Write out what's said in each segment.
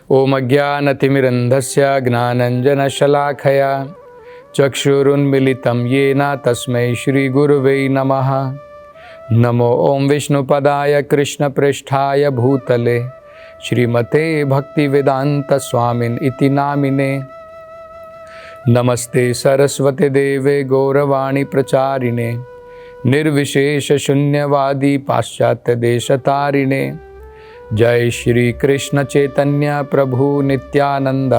ओम अज्ञानतिमिरन्धस्य ज्ञानञ्जनशलाखया चक्षुरुन्मिलितं येन तस्मै श्रीगुरुवे नमः। नमो ओम विष्णुपदाय कृष्णप्रेष्ठाय भूतले श्रीमते भक्तिवेदांत स्वामिन इति नामिने। नमस्ते सरस्वती देवे गौरवाणी प्रचारिणे निर्विशेष शून्यवादी पाश्चात्य देशतारिणे। जय श्री कृष्ण चैतन्य प्रभु नित्यानंद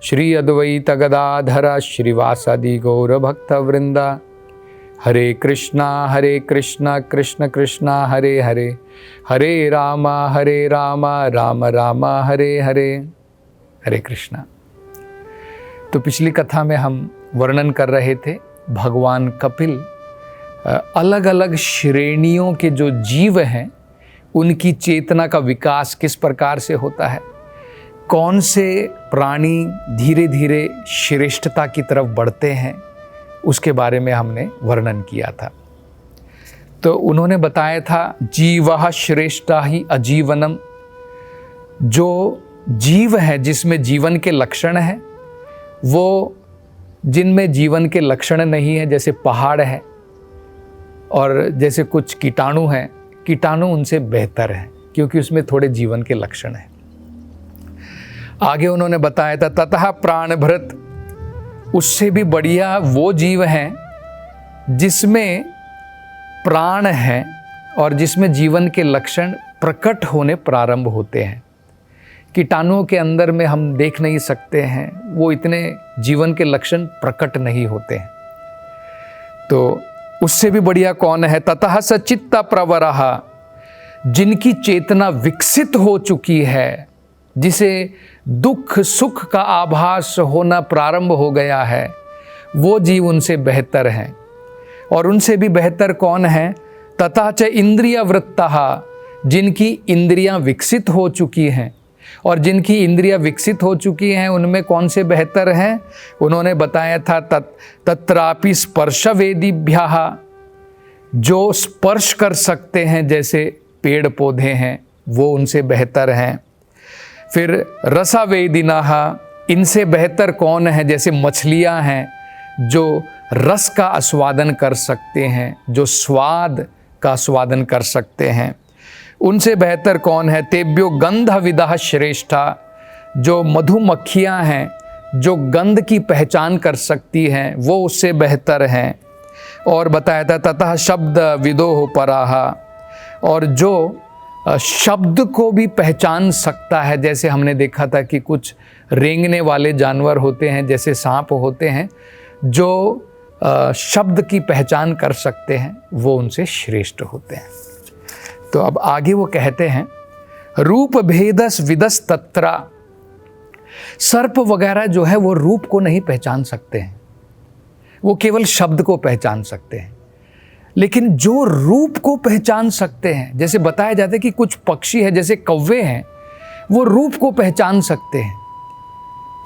श्री अद्वैत गदाधर श्रीवासादि गौर भक्त वृंदा। हरे कृष्णा कृष्ण कृष्णा हरे हरे, हरे राम राम राम हरे हरे। हरे कृष्णा। तो पिछली कथा में हम वर्णन कर रहे थे भगवान कपिल अलग अलग श्रेणियों के जो जीव हैं उनकी चेतना का विकास किस प्रकार से होता है, कौन से प्राणी धीरे धीरे श्रेष्ठता की तरफ बढ़ते हैं, उसके बारे में हमने वर्णन किया था। तो उन्होंने बताया था जीवः श्रेष्ठा ही अजीवनम। जो जीव है जिसमें जीवन के लक्षण हैं, वो जिनमें जीवन के लक्षण नहीं है, जैसे पहाड़ है और जैसे कुछ कीटाणु हैं, कीटाणु उनसे बेहतर है क्योंकि उसमें थोड़े जीवन के लक्षण हैं। आगे उन्होंने बताया था ततः प्राणभृत, उससे भी बढ़िया वो जीव हैं जिसमें प्राण है और जिसमें जीवन के लक्षण प्रकट होने प्रारंभ होते हैं। कीटाणुओं के अंदर में हम देख नहीं सकते हैं, वो इतने जीवन के लक्षण प्रकट नहीं होते हैं। तो उससे भी बढ़िया कौन है? ततः सचित्त प्रवरः, जिनकी चेतना विकसित हो चुकी है, जिसे दुख सुख का आभास होना प्रारंभ हो गया है, वो जीव उनसे बेहतर हैं। और उनसे भी बेहतर कौन है? तथा च इंद्रिय वृत्तः, जिनकी इंद्रियां विकसित हो चुकी हैं। और जिनकी इंद्रियां विकसित हो चुकी हैं उनमें कौन से बेहतर हैं? उन्होंने बताया था तत्रापि स्पर्शवेदिभ्यः, जो स्पर्श कर सकते हैं जैसे पेड़ पौधे हैं, वो उनसे बेहतर हैं। फिर रसावेदिनः, इनसे बेहतर कौन है? जैसे मछलियां हैं जो रस का आस्वादन कर सकते हैं, जो स्वाद का आस्वादन कर सकते हैं, उनसे बेहतर कौन है? तेभ्यो गंधविदः श्रेष्ठा, जो मधुमक्खियां हैं जो गंध की पहचान कर सकती हैं, वो उससे बेहतर हैं। और बताया था ततः शब्द विदोह पराः, और जो शब्द को भी पहचान सकता है, जैसे हमने देखा था कि कुछ रेंगने वाले जानवर होते हैं, जैसे सांप होते हैं, जो शब्द की पहचान कर सकते हैं, वो उनसे श्रेष्ठ होते हैं। तो अब आगे वो कहते हैं रूप भेदस विदस तत्रा, सर्प वगैरह जो है वो रूप को नहीं पहचान सकते हैं, वो केवल शब्द को पहचान सकते हैं। लेकिन जो रूप को पहचान सकते हैं, जैसे बताया जाता है कि कुछ पक्षी है जैसे कौवे हैं, वो रूप को पहचान सकते हैं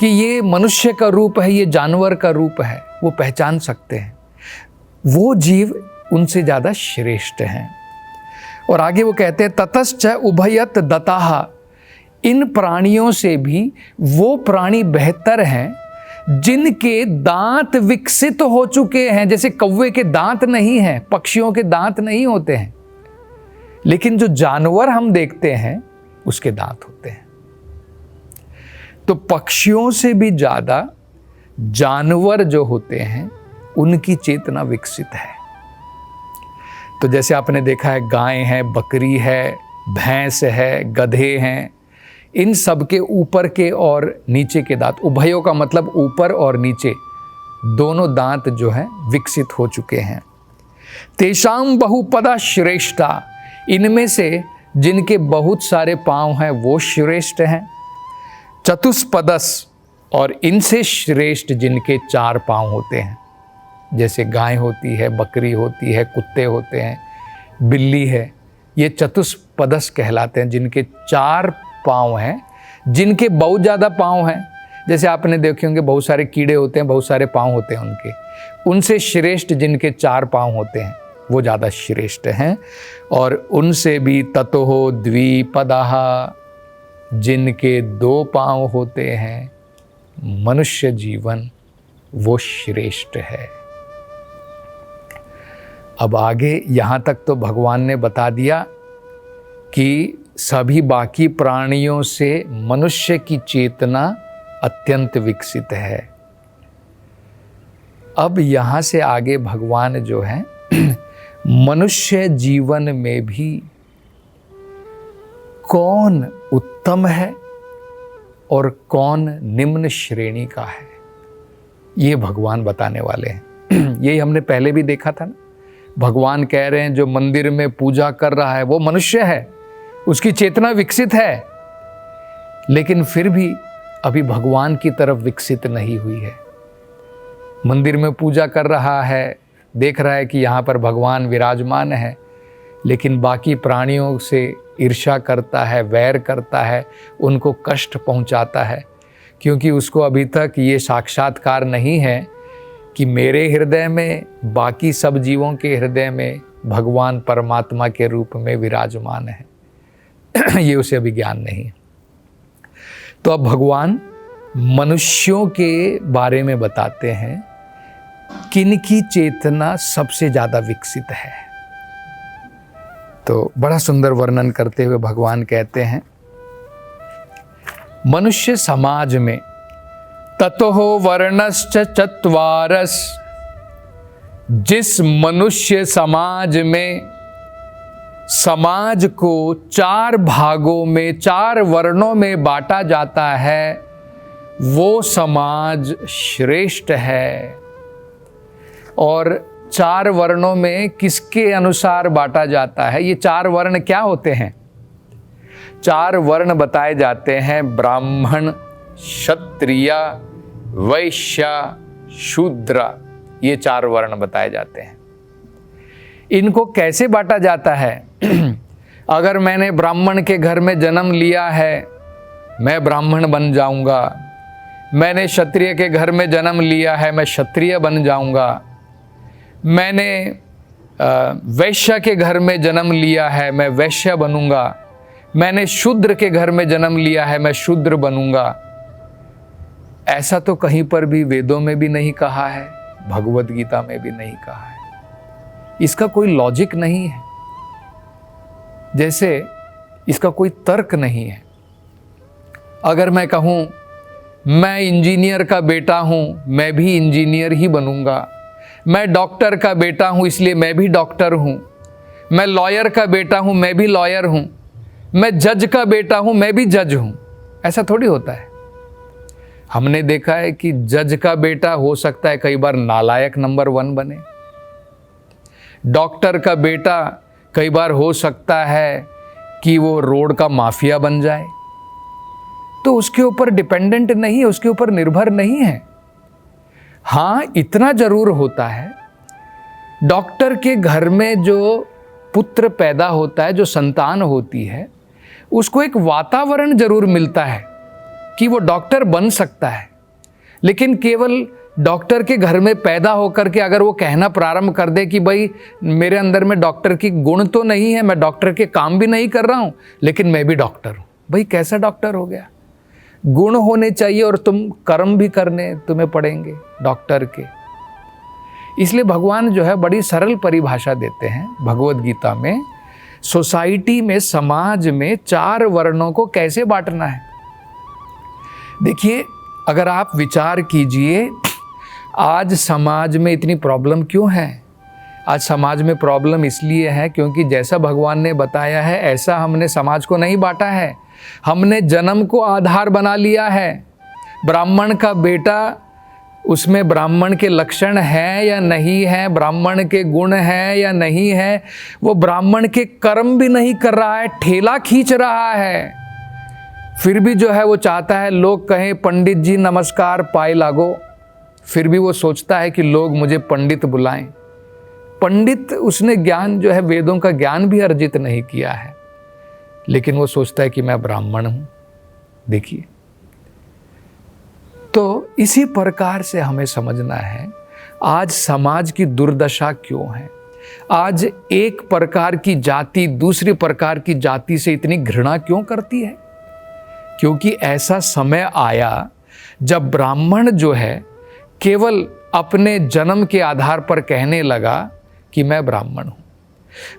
कि ये मनुष्य का रूप है, ये जानवर का रूप है, वो पहचान सकते हैं। वो जीव उनसे ज़्यादा श्रेष्ठ हैं। और आगे वो कहते हैं ततश्च उभयत दताः, इन प्राणियों से भी वो प्राणी बेहतर हैं जिनके दांत विकसित हो चुके हैं। जैसे कौवे के दांत नहीं हैं, पक्षियों के दांत नहीं होते हैं, लेकिन जो जानवर हम देखते हैं उसके दांत होते हैं। तो पक्षियों से भी ज्यादा जानवर जो होते हैं उनकी चेतना विकसित है। तो जैसे आपने देखा है गाय है, बकरी है, भैंस है, गधे हैं, इन सब के ऊपर के और नीचे के दांत, उभयों का मतलब ऊपर और नीचे दोनों दांत जो हैं विकसित हो चुके हैं। तेषां बहुपदा श्रेष्ठा, इनमें से जिनके बहुत सारे पांव हैं वो श्रेष्ठ हैं। चतुष्पदस, और इनसे श्रेष्ठ जिनके 4 पांव होते हैं, जैसे गाय होती है, बकरी होती है, कुत्ते होते हैं, बिल्ली है, ये चतुष्पदस कहलाते हैं, जिनके 4 पाँव हैं, जिनके बहुत ज़्यादा पाँव हैं। जैसे आपने देखे होंगे बहुत सारे कीड़े होते हैं, बहुत सारे पाँव होते हैं उनके, उनसे श्रेष्ठ जिनके 4 पाँव होते हैं वो ज़्यादा श्रेष्ठ हैं। और उनसे भी ततोः द्विपदः, जिनके 2 पांव होते हैं, मनुष्य जीवन वो श्रेष्ठ है। अब आगे यहाँ तक तो भगवान ने बता दिया कि सभी बाकी प्राणियों से मनुष्य की चेतना अत्यंत विकसित है। अब यहाँ से आगे भगवान जो है मनुष्य जीवन में भी कौन उत्तम है और कौन निम्न श्रेणी का है, ये भगवान बताने वाले हैं। यही हमने पहले भी देखा था ना। भगवान कह रहे हैं जो मंदिर में पूजा कर रहा है वो मनुष्य है, उसकी चेतना विकसित है, लेकिन फिर भी अभी भगवान की तरफ विकसित नहीं हुई है। मंदिर में पूजा कर रहा है, देख रहा है कि यहाँ पर भगवान विराजमान है, लेकिन बाकी प्राणियों से ईर्ष्या करता है, वैर करता है, उनको कष्ट पहुँचाता है, क्योंकि उसको अभी तक ये साक्षात्कार नहीं है कि मेरे हृदय में, बाकी सब जीवों के हृदय में भगवान परमात्मा के रूप में विराजमान है। ये उसे अभी ज्ञान नहीं है। तो अब भगवान मनुष्यों के बारे में बताते हैं किनकी चेतना सबसे ज़्यादा विकसित है। तो बड़ा सुंदर वर्णन करते हुए भगवान कहते हैं, मनुष्य समाज में ततो वर्णश्च चत्वारस, जिस मनुष्य समाज में समाज को 4 भागों में, 4 वर्णों में बांटा जाता है, वो समाज श्रेष्ठ है। और 4 वर्णों में किसके अनुसार बांटा जाता है? ये 4 वर्ण क्या होते हैं? 4 वर्ण बताए जाते हैं, ब्राह्मण, क्षत्रिय, वैश्य, शूद्र। ये 4 वर्ण बताए जाते हैं। इनको कैसे बांटा जाता है? अगर मैंने ब्राह्मण के घर में जन्म लिया है, मैं ब्राह्मण बन जाऊंगा। मैंने क्षत्रिय के घर में जन्म लिया है, मैं क्षत्रिय बन जाऊंगा। मैंने वैश्य के घर में जन्म लिया है, मैं वैश्य बनूंगा। मैंने शूद्र के घर में जन्म लिया है, मैं शूद्र बनूंगा। ऐसा तो कहीं पर भी वेदों में भी नहीं कहा है, भगवद गीता में भी नहीं कहा है। इसका कोई लॉजिक नहीं है, जैसे इसका कोई तर्क नहीं है। अगर मैं कहूँ मैं इंजीनियर का बेटा हूँ, मैं भी इंजीनियर ही बनूंगा। मैं डॉक्टर का बेटा हूँ, इसलिए मैं भी डॉक्टर हूँ। मैं लॉयर का बेटा हूँ, मैं भी लॉयर हूँ। मैं जज का बेटा हूँ, मैं भी जज हूँ। ऐसा थोड़ी होता है। हमने देखा है कि जज का बेटा हो सकता है कई बार नालायक नंबर 1 बने। डॉक्टर का बेटा कई बार हो सकता है कि वो रोड का माफिया बन जाए। तो उसके ऊपर डिपेंडेंट नहीं है, उसके ऊपर निर्भर नहीं है। हाँ, इतना जरूर होता है, डॉक्टर के घर में जो पुत्र पैदा होता है, जो संतान होती है, उसको एक वातावरण जरूर मिलता है कि वो डॉक्टर बन सकता है। लेकिन केवल डॉक्टर के घर में पैदा होकर के अगर वो कहना प्रारंभ कर दे कि भाई मेरे अंदर में डॉक्टर की गुण तो नहीं है, मैं डॉक्टर के काम भी नहीं कर रहा हूँ, लेकिन मैं भी डॉक्टर हूँ, भाई कैसा डॉक्टर हो गया? गुण होने चाहिए और तुम कर्म भी करने तुम्हें पड़ेंगे डॉक्टर के। इसलिए भगवान जो है बड़ी सरल परिभाषा देते हैं भगवद गीता में, सोसाइटी में, समाज में 4 वर्णों को कैसे बांटना है। देखिए, अगर आप विचार कीजिए, आज समाज में इतनी प्रॉब्लम क्यों है? आज समाज में प्रॉब्लम इसलिए है क्योंकि जैसा भगवान ने बताया है ऐसा हमने समाज को नहीं बांटा है। हमने जन्म को आधार बना लिया है। ब्राह्मण का बेटा, उसमें ब्राह्मण के लक्षण हैं या नहीं है, ब्राह्मण के गुण हैं या नहीं है, वो ब्राह्मण के कर्म भी नहीं कर रहा है, ठेला खींच रहा है। फिर भी जो है वो चाहता है लोग कहें पंडित जी नमस्कार, पाए लागो। फिर भी वो सोचता है कि लोग मुझे पंडित बुलाएं। पंडित, उसने ज्ञान जो है वेदों का ज्ञान भी अर्जित नहीं किया है, लेकिन वो सोचता है कि मैं ब्राह्मण हूं। देखिए, तो इसी प्रकार से हमें समझना है आज समाज की दुर्दशा क्यों है। आज एक प्रकार की जाति दूसरी प्रकार की जाति से इतनी घृणा क्यों करती है? क्योंकि ऐसा समय आया जब ब्राह्मण जो है केवल अपने जन्म के आधार पर कहने लगा कि मैं ब्राह्मण हूँ।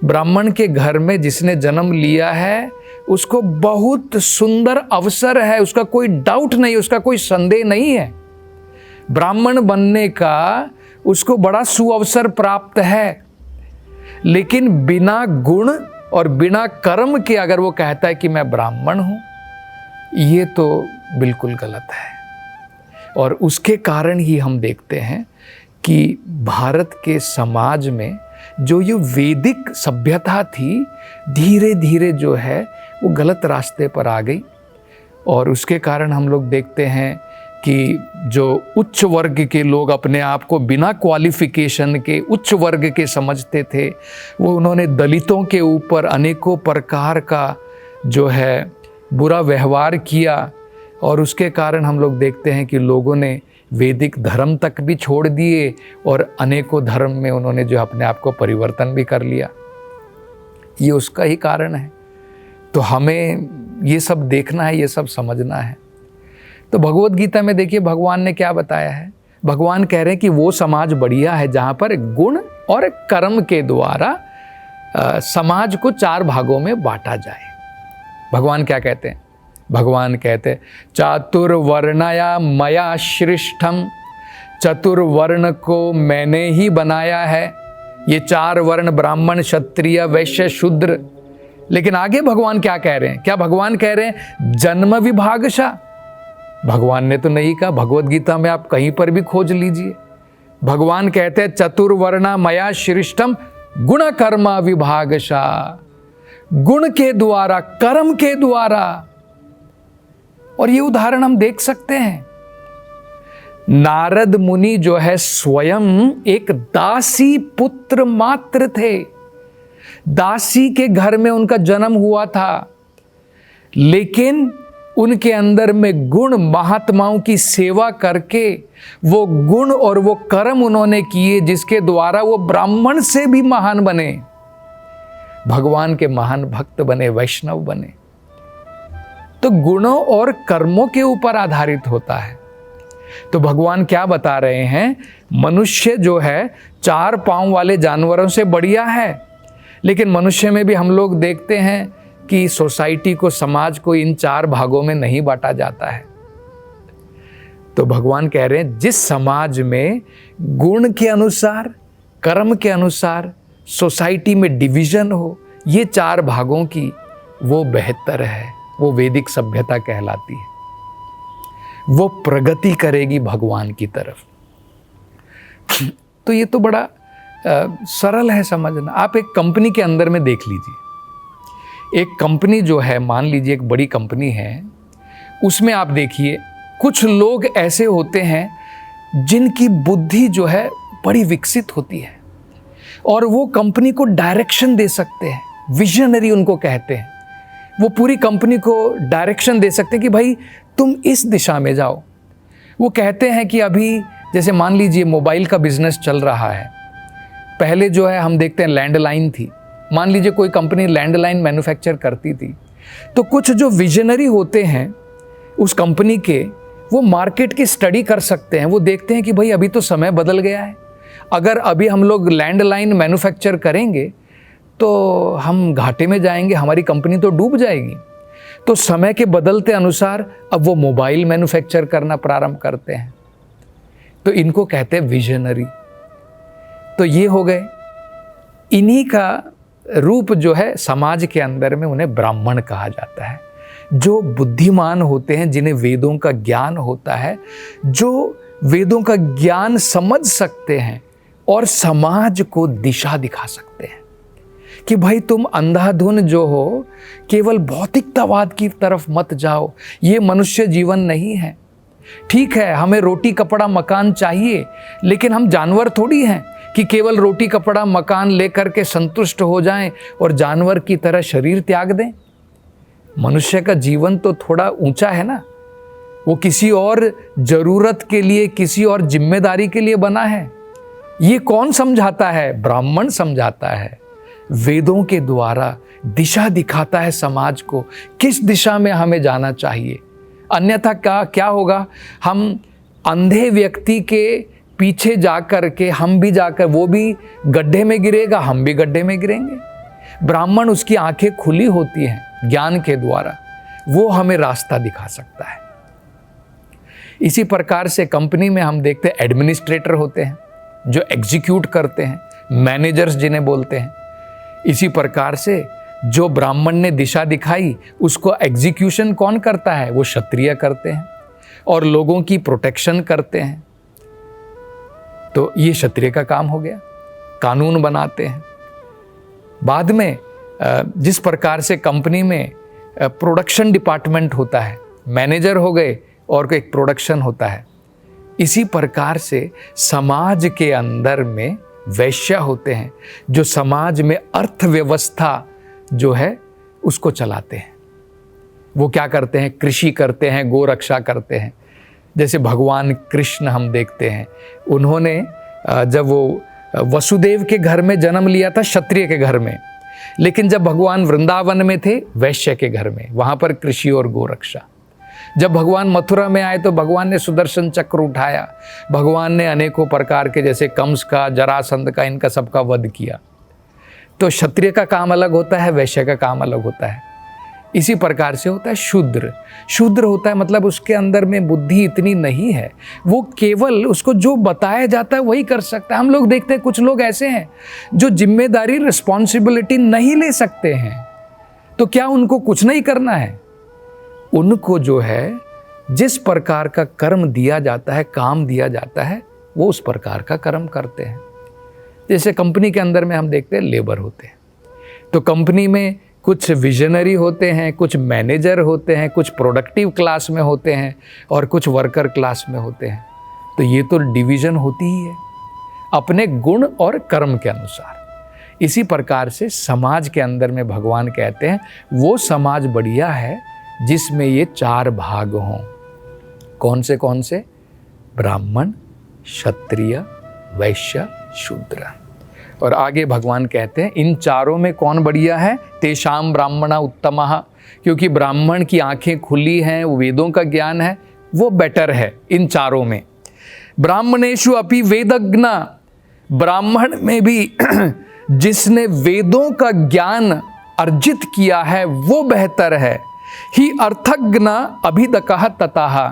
ब्राह्मण के घर में जिसने जन्म लिया है उसको बहुत सुंदर अवसर है, उसका कोई डाउट नहीं, उसका कोई संदेह नहीं है। ब्राह्मण बनने का उसको बड़ा सुअवसर प्राप्त है। लेकिन बिना गुण और बिना कर्म के अगर वो कहता है कि मैं ब्राह्मण हूँ, ये तो बिल्कुल गलत है। और उसके कारण ही हम देखते हैं कि भारत के समाज में जो ये वैदिक सभ्यता थी, धीरे धीरे जो है वो गलत रास्ते पर आ गई। और उसके कारण हम लोग देखते हैं कि जो उच्च वर्ग के लोग अपने आप को बिना क्वालिफिकेशन के उच्च वर्ग के समझते थे, वो उन्होंने दलितों के ऊपर अनेकों प्रकार का जो है बुरा व्यवहार किया। और उसके कारण हम लोग देखते हैं कि लोगों ने वैदिक धर्म तक भी छोड़ दिए और अनेकों धर्म में उन्होंने जो अपने आप को परिवर्तन भी कर लिया। ये उसका ही कारण है। तो हमें ये सब देखना है, ये सब समझना है। तो भगवत गीता में देखिए भगवान ने क्या बताया है। भगवान कह रहे हैं कि वो समाज बढ़िया है जहाँ पर गुण और कर्म के द्वारा समाज को 4 भागों में बांटा जाए। भगवान क्या कहते हैं? भगवान कहते हैं चातुर्वर्णया मया सृष्टम, चतुर्वर्ण को मैंने ही बनाया है। ये 4 वर्ण ब्राह्मण क्षत्रिय वैश्य शूद्र। लेकिन आगे भगवान क्या कह रहे हैं? क्या भगवान कह रहे हैं जन्म विभागशा? भगवान ने तो नहीं कहा। भगवत गीता में आप कहीं पर भी खोज लीजिए। भगवान कहते हैं चतुर्वर्णा मया सृष्टम गुण कर्म विभागशा, गुण के द्वारा, कर्म के द्वारा। और ये उदाहरण हम देख सकते हैं। नारद मुनि जो है स्वयं एक दासी पुत्र मात्र थे। दासी के घर में उनका जन्म हुआ था, लेकिन उनके अंदर में गुण, महात्माओं की सेवा करके वो गुण और वो कर्म उन्होंने किए जिसके द्वारा वो ब्राह्मण से भी महान बने, भगवान के महान भक्त बने, वैष्णव बने। तो गुणों और कर्मों के ऊपर आधारित होता है। तो भगवान क्या बता रहे हैं? मनुष्य जो है 4 पांव वाले जानवरों से बढ़िया है, लेकिन मनुष्य में भी हम लोग देखते हैं कि सोसाइटी को, समाज को इन 4 भागों में नहीं बांटा जाता है। तो भगवान कह रहे हैं जिस समाज में गुण के अनुसार, कर्म के अनुसार सोसाइटी में डिवीजन हो, ये 4 भागों की, वो बेहतर है, वो वैदिक सभ्यता कहलाती है। वो प्रगति करेगी भगवान की तरफ। तो ये तो बड़ा सरल है समझना। आप एक कंपनी के अंदर में देख लीजिए। एक कंपनी जो है, मान लीजिए एक बड़ी कंपनी है, उसमें आप देखिए कुछ लोग ऐसे होते हैं जिनकी बुद्धि जो है बड़ी विकसित होती है और वो कंपनी को डायरेक्शन दे सकते हैं। विजनरी उनको कहते हैं। वो पूरी कंपनी को डायरेक्शन दे सकते हैं कि भाई तुम इस दिशा में जाओ। वो कहते हैं कि अभी जैसे मान लीजिए मोबाइल का बिजनेस चल रहा है। पहले जो है हम देखते हैं लैंडलाइन थी। मान लीजिए कोई कंपनी लैंडलाइन मैन्युफैक्चर करती थी, तो कुछ जो विजनरी होते हैं उस कंपनी के, वो मार्केट की स्टडी कर सकते हैं। वो देखते हैं कि भाई अभी तो समय बदल गया है, अगर अभी हम लोग लैंडलाइन मैन्युफैक्चर करेंगे तो हम घाटे में जाएंगे, हमारी कंपनी तो डूब जाएगी। तो समय के बदलते अनुसार अब वो मोबाइल मैन्युफैक्चर करना प्रारंभ करते हैं। तो इनको कहते हैं विजनरी। तो ये हो गए। इन्हीं का रूप जो है समाज के अंदर में उन्हें ब्राह्मण कहा जाता है। जो बुद्धिमान होते हैं, जिन्हें वेदों का ज्ञान होता है, जो वेदों का ज्ञान समझ सकते हैं और समाज को दिशा दिखा सकते हैं कि भाई तुम अंधाधुन जो हो, केवल भौतिकतावाद की तरफ मत जाओ। ये मनुष्य जीवन नहीं है। ठीक है, हमें रोटी कपड़ा मकान चाहिए, लेकिन हम जानवर थोड़ी हैं कि केवल रोटी कपड़ा मकान लेकर के संतुष्ट हो जाएं और जानवर की तरह शरीर त्याग दें। मनुष्य का जीवन तो थोड़ा ऊंचा है ना। वो किसी और जरूरत के लिए, किसी और जिम्मेदारी के लिए बना है। ये कौन समझाता है? ब्राह्मण समझाता है। वेदों के द्वारा दिशा दिखाता है समाज को, किस दिशा में हमें जाना चाहिए। अन्यथा क्या होगा, हम अंधे व्यक्ति के पीछे जाकर के हम भी जाकर, वो भी गड्ढे में गिरेगा, हम भी गड्ढे में गिरेंगे। ब्राह्मण, उसकी आंखें खुली होती हैं ज्ञान के द्वारा, वो हमें रास्ता दिखा सकता है। इसी प्रकार से कंपनी में हम देखते हैं एडमिनिस्ट्रेटर होते हैं जो एग्जीक्यूट करते हैं, मैनेजर्स जिन्हें बोलते हैं। इसी प्रकार से जो ब्राह्मण ने दिशा दिखाई उसको एग्जीक्यूशन कौन करता है, वो क्षत्रिय करते हैं और लोगों की प्रोटेक्शन करते हैं। तो ये क्षत्रिय का काम हो गया, कानून बनाते हैं। बाद में जिस प्रकार से कंपनी में प्रोडक्शन डिपार्टमेंट होता है, मैनेजर हो गए और एक प्रोडक्शन होता है, इसी प्रकार से समाज के अंदर में वैश्य होते हैं जो समाज में अर्थव्यवस्था जो है उसको चलाते हैं। वो क्या करते हैं, कृषि करते हैं, गो रक्षा करते हैं। जैसे भगवान कृष्ण हम देखते हैं, उन्होंने जब वो वसुदेव के घर में जन्म लिया था, क्षत्रिय के घर में, लेकिन जब भगवान वृंदावन में थे, वैश्य के घर में, वहाँ पर कृषि और गो रक्षा। जब भगवान मथुरा में आए तो भगवान ने सुदर्शन चक्र उठाया, भगवान ने अनेकों प्रकार के, जैसे कंस का, जरासंध का, इनका सबका वध किया। तो क्षत्रिय का काम अलग होता है, वैश्य का काम अलग होता है। इसी प्रकार से होता है शूद्र। शूद्र होता है मतलब उसके अंदर में बुद्धि इतनी नहीं है, वो केवल उसको जो बताया जाता है वही कर सकता है। हम लोग देखते हैं कुछ लोग ऐसे हैं जो जिम्मेदारी, रिस्पॉन्सिबिलिटी नहीं ले सकते हैं, तो क्या उनको कुछ नहीं करना है? उनको जो है जिस प्रकार का कर्म दिया जाता है, काम दिया जाता है, वो उस प्रकार का कर्म करते हैं। जैसे कंपनी के अंदर में हम देखते हैं लेबर होते हैं, तो कंपनी में कुछ विजनरी होते हैं, कुछ मैनेजर होते हैं, कुछ प्रोडक्टिव क्लास में होते हैं और कुछ वर्कर क्लास में होते हैं। तो ये तो डिवीज़न होती ही है अपने गुण और कर्म के अनुसार। इसी प्रकार से समाज के अंदर में भगवान कहते हैं वो समाज बढ़िया है जिसमें ये चार भाग हों। कौन से? ब्राह्मण, क्षत्रिय, वैश्य, शूद्र। और आगे भगवान कहते हैं इन चारों में कौन बढ़िया है? तेषाम ब्राह्मणा उत्तमः, क्योंकि ब्राह्मण की आंखें खुली हैं, वो वेदों का ज्ञान है, वो बेटर है इन चारों में। ब्राह्मणेषु अपि वेदज्ञ, ब्राह्मण में भी जिसने वेदों का ज्ञान अर्जित किया है वो बेहतर है। ही अर्थज्ञ अभिदकः ततः,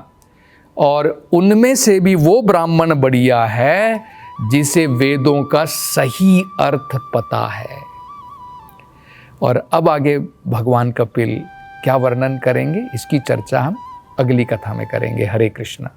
और उनमें से भी वो ब्राह्मण बढ़िया है जिसे वेदों का सही अर्थ पता है। और अब आगे भगवान कपिल क्या वर्णन करेंगे, इसकी चर्चा हम अगली कथा में करेंगे। हरे कृष्णा।